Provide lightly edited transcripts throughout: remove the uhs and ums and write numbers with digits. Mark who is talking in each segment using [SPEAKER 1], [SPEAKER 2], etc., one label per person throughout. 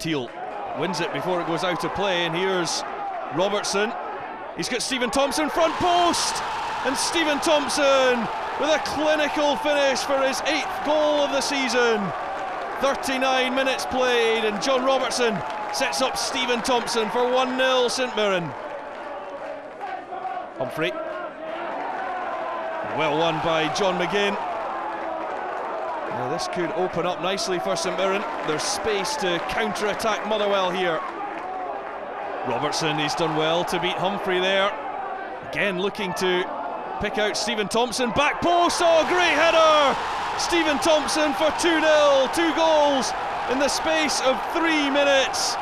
[SPEAKER 1] Teal wins it before it goes out of play, and here's Robertson. He's got Stephen Thompson front post, and Stephen Thompson with a clinical finish for his 8th goal of the season. 39 minutes played, and John Robertson sets up Stephen Thompson for 1-0 St Mirren. Humphrey, well won by John McGinn. Now this could open up nicely for St Mirren. There's space to counter-attack Motherwell here. Robertson, he's done well to beat Humphrey there. Again looking to pick out Stephen Thompson. Back post, oh great header! Stephen Thompson for 2-0, 2 goals in the space of 3 minutes.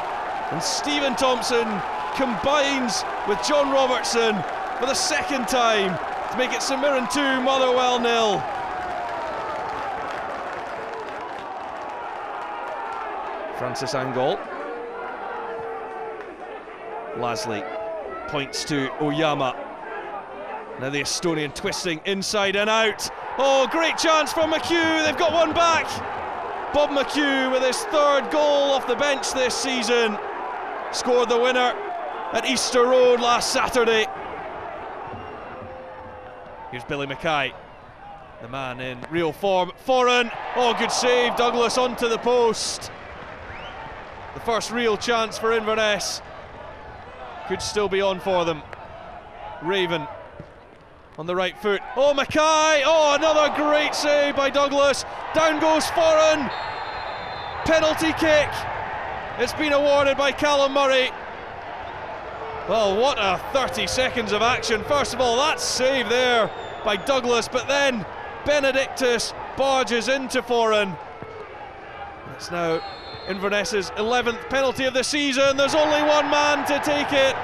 [SPEAKER 1] And Stephen Thompson combines with John Robertson for the 2nd time to make it St Mirren 2, Motherwell 0. Francis Angol. Lasley points to Oyama. Now the Estonian twisting inside and out. Oh, great chance for McHugh. They've got one back. Bob McHugh with his 3rd goal off the bench this season. Scored the winner at Easter Road last Saturday. Here's Billy McKay, the man in real form. Foran, oh good save, Douglas onto the post. The first real chance for Inverness. Could still be on for them. Raven on the right foot. Oh, McKay! Oh, another great save by Douglas. Down goes Foran. Penalty kick. It's been awarded by Callum Murray. Well, what a 30 seconds of action. First of all, that save there by Douglas, but then Benedictus barges into Foran. It's now Inverness's 11th penalty of the season. There's only one man to take it.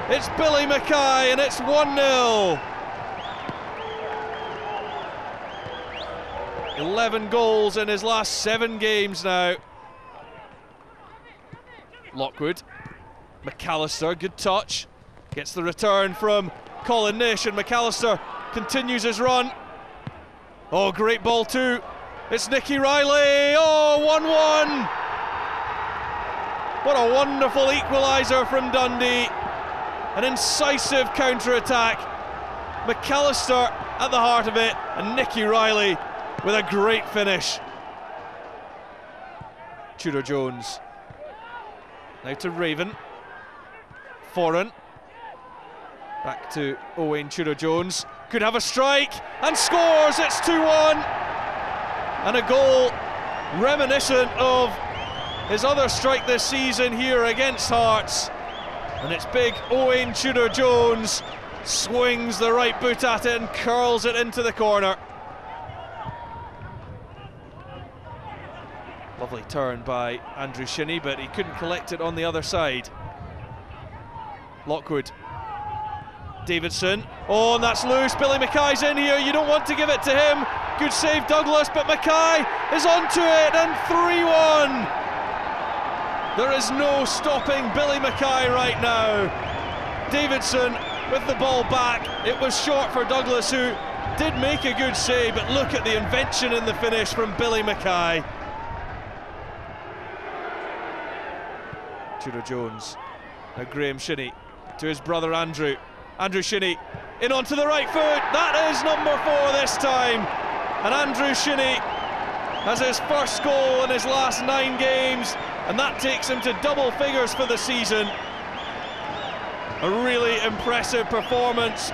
[SPEAKER 1] It's Billy McKay, and it's 1-0. 11 goals in his last 7 games now. Lockwood, McAllister, good touch. Gets the return from Colin Nish, and McAllister continues his run. Oh, great ball too. It's Nicky Riley. Oh, 1-1. What a wonderful equaliser from Dundee. An incisive counter-attack. McAllister at the heart of it, and Nicky Riley with a great finish. Tudur Jones. Now to Raven. Foran. Back to Owain Tudur Jones. Could have a strike, and scores. It's 2-1. And a goal reminiscent of his other strike this season here against Hearts. And it's big Owain Tudur Jones swings the right boot at it and curls it into the corner. Lovely turn by Andrew Shinnie, but he couldn't collect it on the other side. Lockwood. Davidson. Oh, and that's loose. Billy McKay's in here. You don't want to give it to him. Good save, Douglas, but McKay is onto it, and 3-1. There is no stopping Billy McKay right now. Davidson with the ball back. It was short for Douglas, who did make a good save, but look at the invention in the finish from Billy McKay. Tudur Jones. Now Graham Shinnie to his brother Andrew. Andrew Shinnie in onto the right foot. That is number 4 this time. And Andrew Shinnie has his first goal in his last 9 games, and that takes him to double figures for the season. A really impressive performance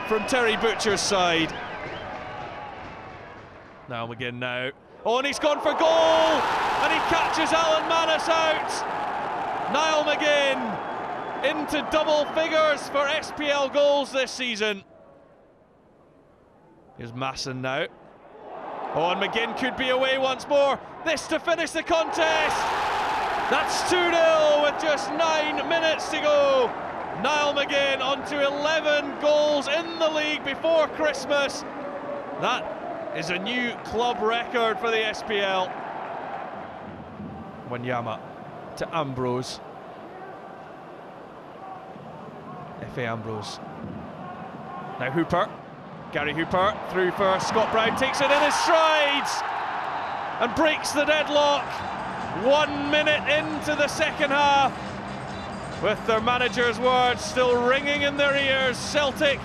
[SPEAKER 1] from Terry Butcher's side. Now McGinn now. Oh, and he's gone for goal, and he catches Alan Manus out. Niall McGinn into double figures for SPL goals this season. Here's Masson now. Oh, and McGinn could be away once more. This to finish the contest. That's 2-0 with just 9 minutes to go. Niall McGinn onto 11 goals in the league before Christmas. That is a new club record for the SPL. Wanyama to Ambrose. F.A. Ambrose. Now Hooper. Gary Hooper through for Scott Brown, takes it in his strides and breaks the deadlock. 1-0 1 minute into the second half, with their manager's words still ringing in their ears. Celtic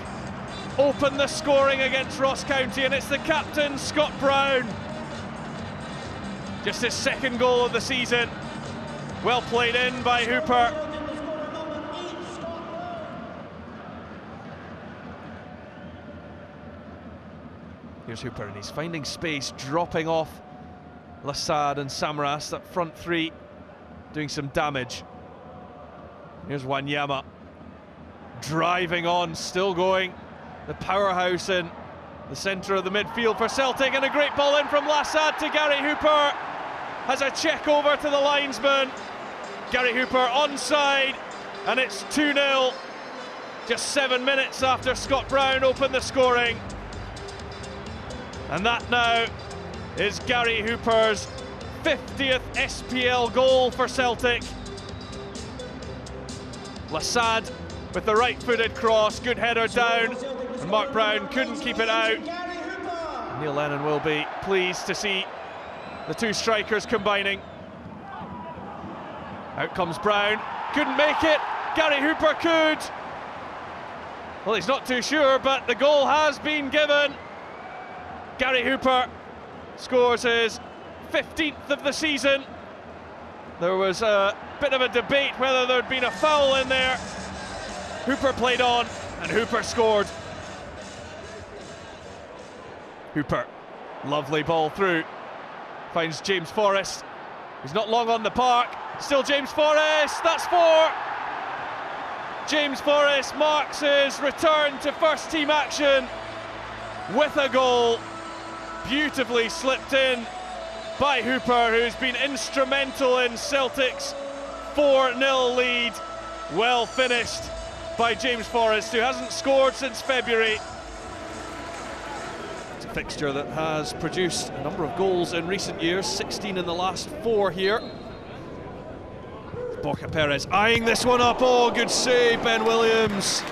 [SPEAKER 1] open the scoring against Ross County, and it's the captain, Scott Brown. Just his second goal of the season. Well played in by Hooper. Here's Hooper, and he's finding space, dropping off Lassad and Samaras. That front three doing some damage. Here's Wanyama, driving on, still going. The powerhouse in the centre of the midfield for Celtic, and a great ball in from Lassad to Gary Hooper. Has a check over to the linesman. Gary Hooper onside, and it's 2-0. Just 7 minutes after Scott Brown opened the scoring. And that now is Gary Hooper's 50th SPL goal for Celtic. Lassad with the right-footed cross, good header down, and Mark Brown couldn't keep it out. Neil Lennon will be pleased to see the two strikers combining. Out comes Brown, couldn't make it, Gary Hooper could. Well, he's not too sure, but the goal has been given. Gary Hooper scores his 15th of the season. There was a bit of a debate whether there'd been a foul in there. Hooper played on, and Hooper scored. Hooper, lovely ball through, finds James Forrest. He's not long on the park, still James Forrest, that's 4. James Forrest marks his return to first team action with a goal. Beautifully slipped in by Hooper, who's been instrumental in Celtic's 4-0 lead. Well finished by James Forrest, who hasn't scored since February. It's a fixture that has produced a number of goals in recent years, 16 in the last 4 here. Borja Perez eyeing this one up. Oh, good save, Ben Williams.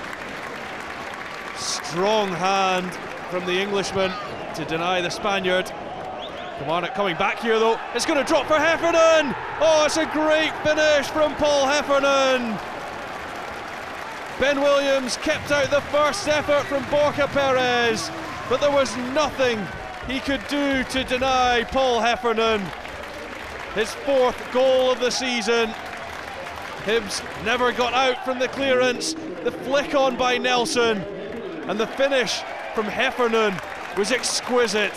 [SPEAKER 1] Strong hand from the Englishman to deny the Spaniard. Kilmarnock coming back here though. It's going to drop for Heffernan. Oh, it's a great finish from Paul Heffernan. Ben Williams kept out the first effort from Borja Perez, but there was nothing he could do to deny Paul Heffernan his 4th goal of the season. Hibs never got out from the clearance. The flick on by Nelson, and the finish from Heffernan was exquisite.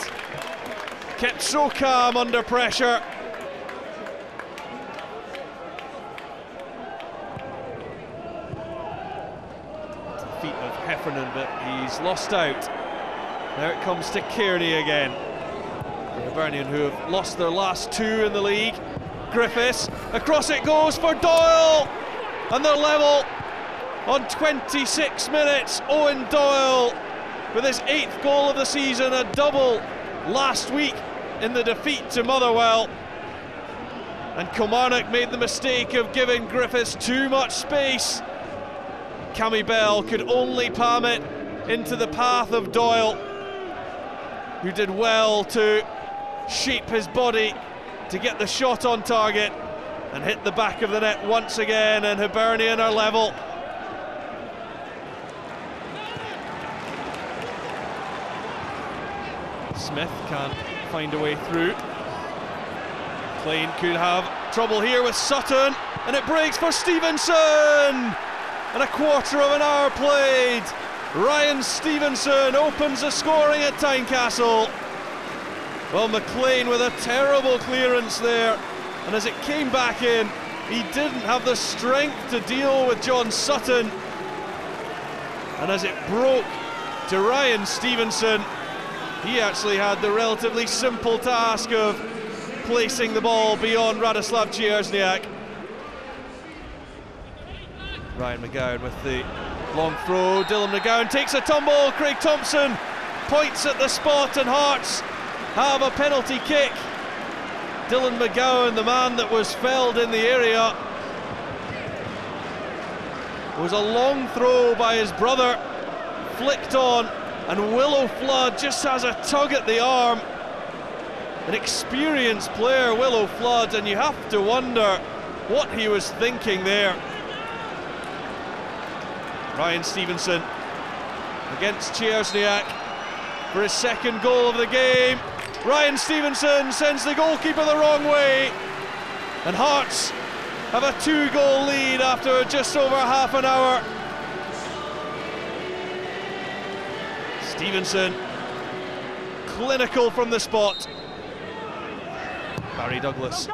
[SPEAKER 1] Kept so calm under pressure. To the feet of Heffernan, but he's lost out. Now it comes to Kearney again. The Hibernian, who have lost their last 2 in the league. Griffiths, across it goes for Doyle, and they're level on 26 minutes. Owain Doyle with his 8th goal of the season, a double last week in the defeat to Motherwell. And Kilmarnock made the mistake of giving Griffiths too much space. Cammy Bell could only palm it into the path of Doyle, who did well to shape his body to get the shot on target and hit the back of the net once again, and Hibernian are level. Smith can't find a way through. Klein could have trouble here with Sutton, and it breaks for Stevenson, and a quarter of an hour played. Ryan Stevenson opens the scoring at Tynecastle. Well, McLean with a terrible clearance there, and as it came back in, he didn't have the strength to deal with John Sutton, and as it broke to Ryan Stevenson, he actually had the relatively simple task of placing the ball beyond Radoslav Cierzniak. Ryan McGowan with the long throw. Dylan McGowan takes a tumble. Craig Thompson points at the spot, and Hearts have a penalty kick. Dylan McGowan, the man that was felled in the area, was a long throw by his brother, flicked on, and Willow Flood just has a tug at the arm. an experienced player, Willo Flood, and you have to wonder what he was thinking there. Ryan Stevenson against Cierzniak for his second goal of the game. Ryan Stevenson sends the goalkeeper the wrong way, and Hearts have a 2-goal lead after just over half an hour. Stevenson, clinical from the spot. Barry Douglas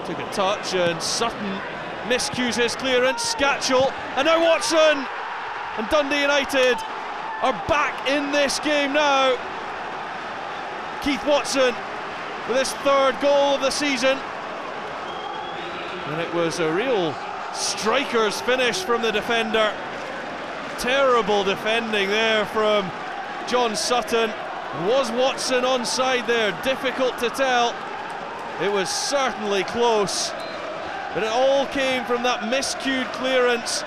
[SPEAKER 1] took a touch, and Sutton miscues his clearance. Scatchell, and now Watson, and Dundee United are back in this game now. Keith Watson with his 3rd goal of the season, and it was a real striker's finish from the defender. Terrible defending there from John Sutton. Was Watson onside there? Difficult to tell. It was certainly close, but it all came from that miscued clearance